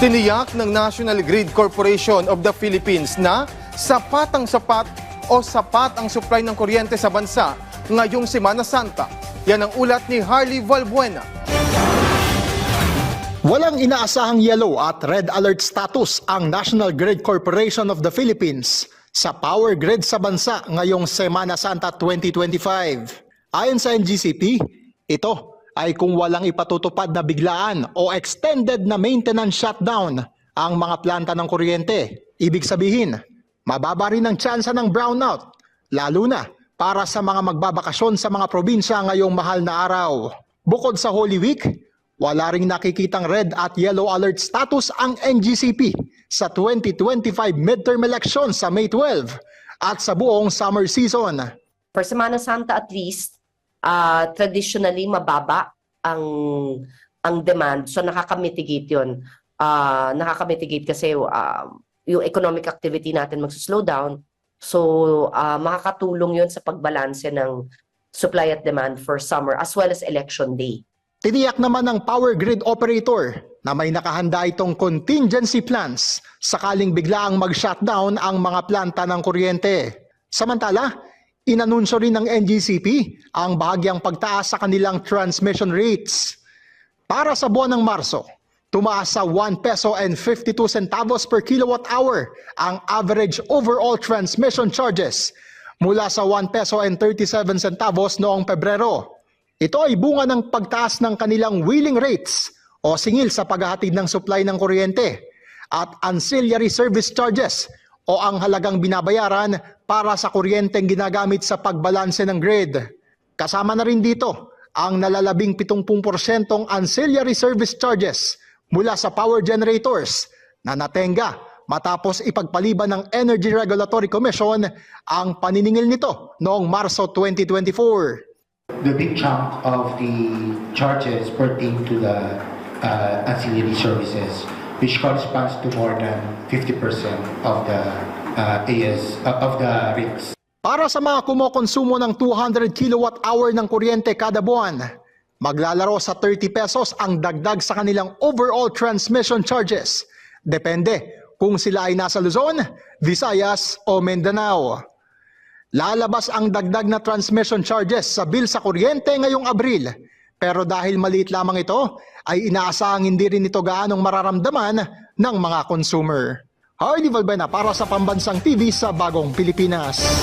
Tiniyak ng National Grid Corporation of the Philippines na sapat ang supply ng kuryente sa bansa ngayong Semana Santa. Yan ang ulat ni Harley Valbuena. Walang inaasahang yellow at red alert status ang National Grid Corporation of the Philippines sa power grid sa bansa ngayong Semana Santa 2025. Ayon sa NGCP, ito ay kung walang ipatutupad na biglaan o extended na maintenance shutdown ang mga planta ng kuryente. Ibig sabihin, mababa rin ang tsansa ng brownout, lalo na para sa mga magbabakasyon sa mga probinsya ngayong mahal na araw. Bukod sa Holy Week, wala ring nakikitang red at yellow alert status ang NGCP sa 2025 midterm election sa May 12 at sa buong summer season. For Semana Santa at least, traditionally mababa ang demand. So nakaka-mitigate yun. Nakaka-mitigate kasi yung economic activity natin mag-slow down. So makakatulong yun sa pagbalanse ng supply at demand for summer as well as election day. Tiniyak naman ng power grid operator na may nakahanda itong contingency plans sakaling biglaang mag-shutdown ang mga planta ng kuryente. Samantala, inanunsyo rin ng NGCP ang bahagyang pagtaas sa kanilang transmission rates. Para sa buwan ng Marso, tumaas sa 1 peso and 52 centavos per kilowatt hour ang average overall transmission charges mula sa 1 peso and 37 centavos noong Pebrero. Ito ay bunga ng pagtaas ng kanilang wheeling rates o singil sa paghahatid ng supply ng kuryente at ancillary service charges o ang halagang binabayaran para sa kuryenteng ginagamit sa pagbalanse ng grid. Kasama na rin dito ang nalalabing 70% ancillary service charges mula sa power generators na natenga matapos ipagpaliban ng Energy Regulatory Commission ang paniningil nito noong Marso 2024. The big chunk of the charges pertain to the ancillary services, which corresponds to more than 50% of the rates. Para sa mga kumokonsumo ng 200 kilowatt hour ng kuryente kada buwan, maglalaro sa 30 pesos ang dagdag sa kanilang overall transmission charges. Depende kung sila ay nasa Luzon, Visayas o Mindanao. Lalabas ang dagdag na transmission charges sa bill sa kuryente ngayong Abril. Pero dahil maliit lamang ito, ay inaasahang hindi rin ito gaanong mararamdaman ng mga consumer. Harley Valbuena para sa Pambansang TV sa Bagong Pilipinas.